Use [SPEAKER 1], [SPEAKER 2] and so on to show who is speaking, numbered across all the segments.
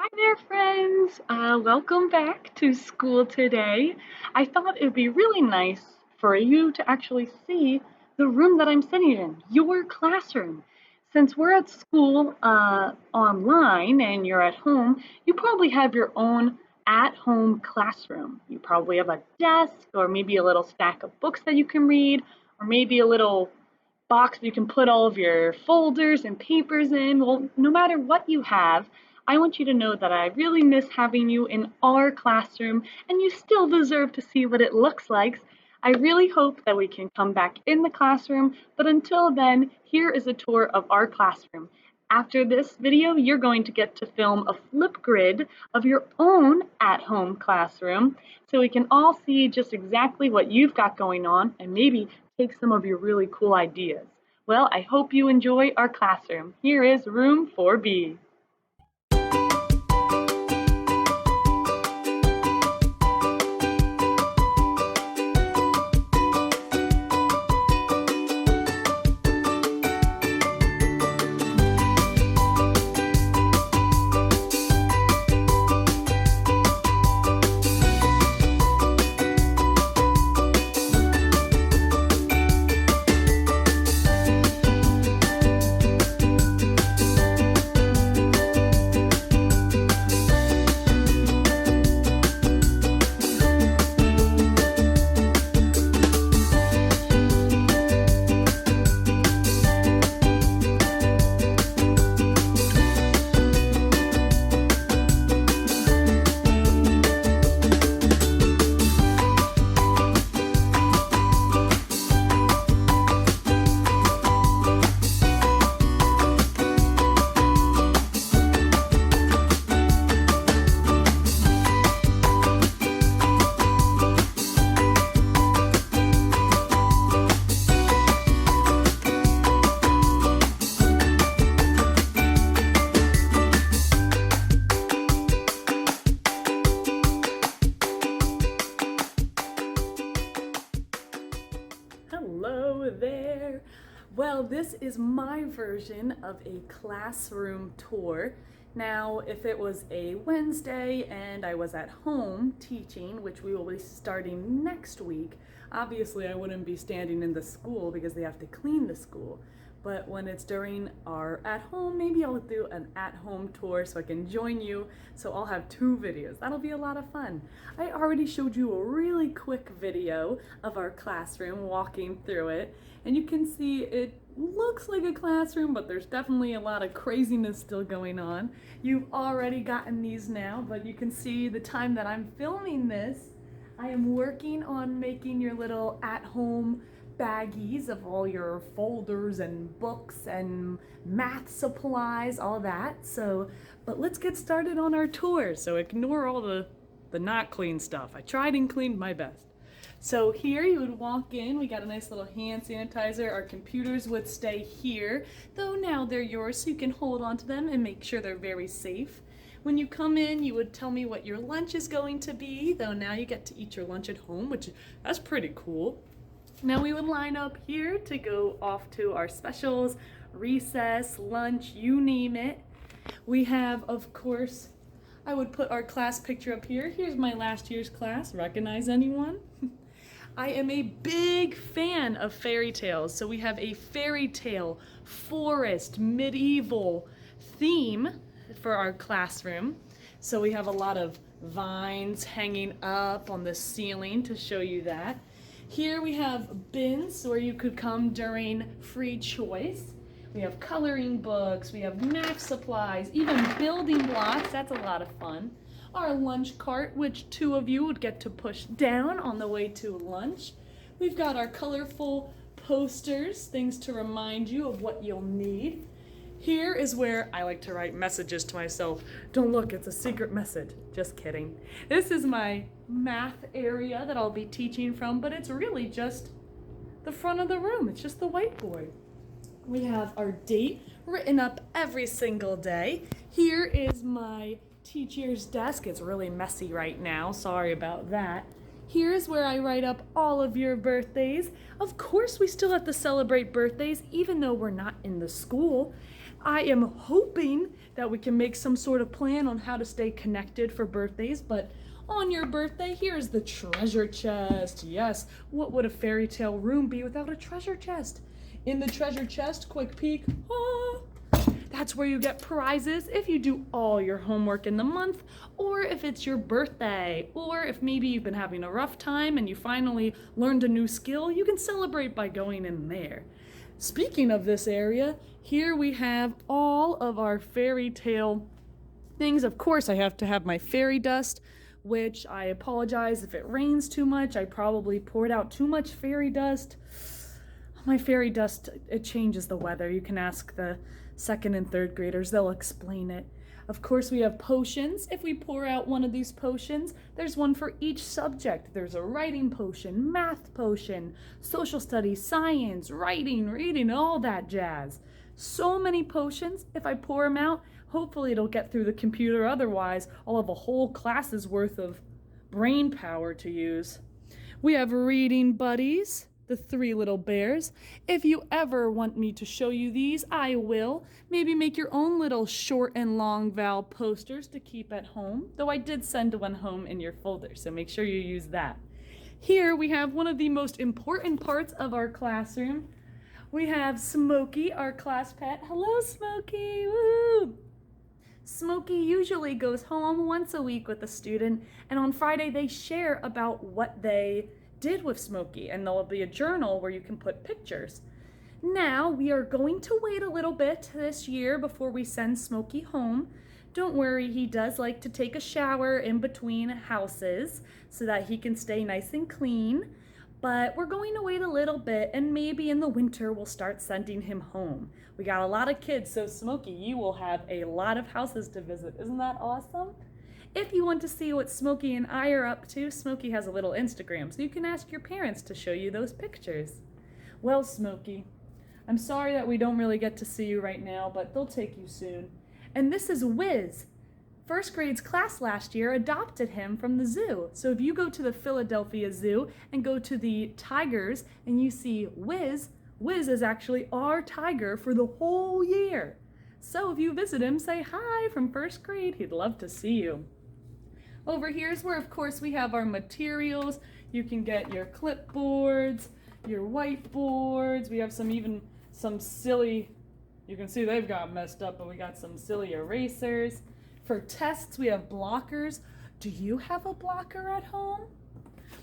[SPEAKER 1] Hi there, friends. Welcome back to school today. I thought it would be really nice for you to actually see the room that I'm sitting in, your classroom. Since we're at school online and you're at home, you probably have your own at home classroom. You probably have a desk or maybe a little stack of books that you can read, or maybe a little box you can put all of your folders and papers in. Well, no matter what you have, I want you to know that I really miss having you in our classroom, and you still deserve to see what it looks like. I really hope that we can come back in the classroom, but until then, here is a tour of our classroom. After this video, you're going to get to film a Flipgrid of your own at-home classroom so we can all see just exactly what you've got going on and maybe take some of your really cool ideas. Well, I hope you enjoy our classroom. Here is room 4B.
[SPEAKER 2] Hello there. Well, this is my version of a classroom tour. Now, if it was a Wednesday and I was at home teaching, which we will be starting next week, obviously I wouldn't be standing in the school because they have to clean the school. But when it's during our at home, maybe I'll do an at home tour so I can join you. So I'll have two videos. That'll be a lot of fun. I already showed you a really quick video of our classroom walking through it. And you can see it looks like a classroom, but there's definitely a lot of craziness still going on. You've already gotten these now, but you can see the time that I'm filming this, I am working on making your little at home baggies of all your folders and books and math supplies, all that. But let's get started on our tour. So ignore all the not clean stuff. I tried and cleaned my best. So here you would walk in, we got a nice little hand sanitizer. Our computers would stay here, though now they're yours so you can hold on to them and make sure they're very safe. When you come in, you would tell me what your lunch is going to be, though now you get to eat your lunch at home, which that's pretty cool. Now we would line up here to go off to our specials, recess, lunch, you name it. We have, of course, I would put our class picture up here. Here's my last year's class. Recognize anyone? I am a big fan of fairy tales, so we have a fairy tale, forest, medieval theme for our classroom. So we have a lot of vines hanging up on the ceiling to show you that. Here we have bins where you could come during free choice. We have coloring books, we have math supplies, even building blocks. That's a lot of fun. Our lunch cart, which two of you would get to push down on the way to lunch. We've got our colorful posters, things to remind you of what you'll need. Here is where I like to write messages to myself. Don't look, it's a secret message. Just kidding. This is my math area that I'll be teaching from, but it's really just the front of the room. It's just the whiteboard. We have our date written up every single day. Here is my teacher's desk. It's really messy right now. Sorry about that. Here's where I write up all of your birthdays. Of course, we still have to celebrate birthdays, even though we're not in the school. I am hoping that we can make some sort of plan on how to stay connected for birthdays, but on your birthday, here's the treasure chest. Yes, what would a fairy tale room be without a treasure chest? In the treasure chest, quick peek, that's where you get prizes if you do all your homework in the month, or if it's your birthday, or if maybe you've been having a rough time and you finally learned a new skill, you can celebrate by going in there. Speaking of this area, here we have all of our fairy tale things. Of course, I have to have my fairy dust, which I apologize if it rains too much. I probably poured out too much fairy dust. My fairy dust, it changes the weather. You can ask the second and third graders, they'll explain it. Of course, we have potions. If we pour out one of these potions, there's one for each subject. There's a writing potion, math potion, social studies, science, writing, reading, all that jazz. So many potions. If I pour them out, hopefully it'll get through the computer. Otherwise, I'll have a whole class's worth of brain power to use. We have reading buddies, the three little bears. If you ever want me to show you these, I will. Maybe make your own little short and long vowel posters to keep at home, though I did send one home in your folder, so make sure you use that. Here we have one of the most important parts of our classroom. We have Smokey, our class pet. Hello, Smokey. Woo! Smokey usually goes home once a week with a student, and on Friday they share about what they did with Smokey, and there'll be a journal where you can put pictures. Now we are going to wait a little bit this year before we send Smokey home. Don't worry, he does like to take a shower in between houses so that he can stay nice and clean, but we're going to wait a little bit, and maybe in the winter we'll start sending him home. We got a lot of kids, so Smokey, you will have a lot of houses to visit. Isn't that awesome? If you want to see what Smokey and I are up to, Smokey has a little Instagram, so you can ask your parents to show you those pictures. Well, Smokey, I'm sorry that we don't really get to see you right now, but they'll take you soon. And this is Wiz. First grade's class last year adopted him from the zoo. So if you go to the Philadelphia Zoo and go to the tigers and you see Wiz, Wiz is actually our tiger for the whole year. So if you visit him, say hi from first grade. He'd love to see you. Over here is where, of course, we have our materials. You can get your clipboards, your whiteboards. We have some silly, you can see they've got messed up, but we got some silly erasers. For tests, we have blockers. Do you have a blocker at home?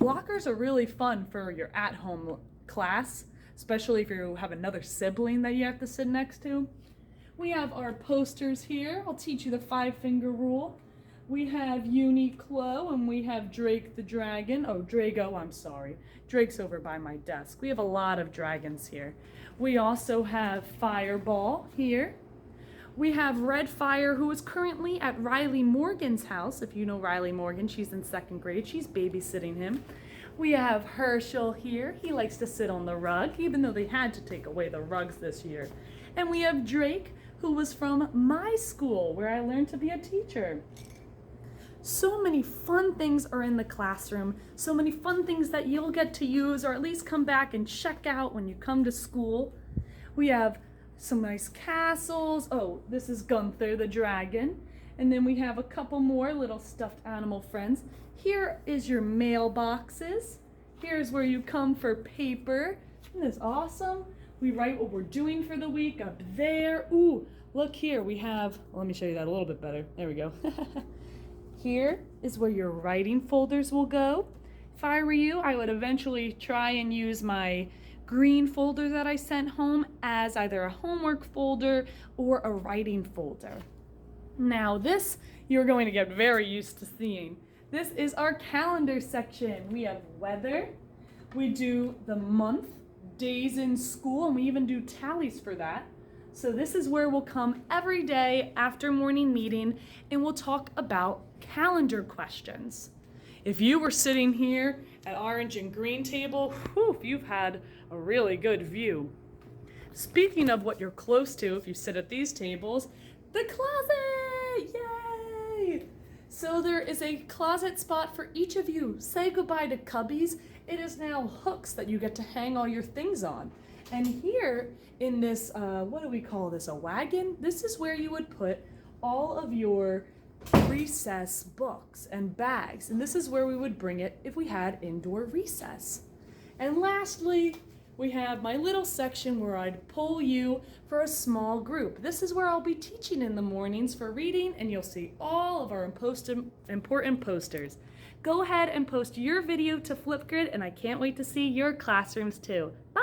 [SPEAKER 2] Blockers are really fun for your at-home class, especially if you have another sibling that you have to sit next to. We have our posters here. I'll teach you the 5-finger rule. We have Uniqlo and we have Drake the Dragon. Oh, Drago, I'm sorry. Drake's over by my desk. We have a lot of dragons here. We also have Fireball here. We have Red Fire, who is currently at Riley Morgan's house. If you know Riley Morgan, she's in 2nd grade. She's babysitting him. We have Herschel here. He likes to sit on the rug, even though they had to take away the rugs this year. And we have Drake, who was from my school, where I learned to be a teacher. So many fun things are in the classroom, so many fun things that you'll get to use or at least come back and check out when you come to school. We have some nice castles. Oh, this is Gunther the dragon. And then we have a couple more little stuffed animal friends. Here is your mailboxes. Here's where you come for paper. Isn't this awesome? We write what we're doing for the week up there. Ooh, look here, we have, let me show you that a little bit better. There we go. Here is where your writing folders will go. If I were you, I would eventually try and use my green folder that I sent home as either a homework folder or a writing folder. Now this, you're going to get very used to seeing. This is our calendar section. We have weather, we do the month, days in school, and we even do tallies for that. So this is where we'll come every day after morning meeting and we'll talk about calendar questions. If you were sitting here at orange and green table, whew, you've had a really good view. Speaking of what you're close to, if you sit at these tables, the closet, yay! So there is a closet spot for each of you. Say goodbye to cubbies. It is now hooks that you get to hang all your things on. And here in this, what do we call this, a wagon? This is where you would put all of your recess books and bags. And this is where we would bring it if we had indoor recess. And lastly, we have my little section where I'd pull you for a small group. This is where I'll be teaching in the mornings for reading, and you'll see all of our important posters. Go ahead and post your video to Flipgrid, and I can't wait to see your classrooms too. Bye!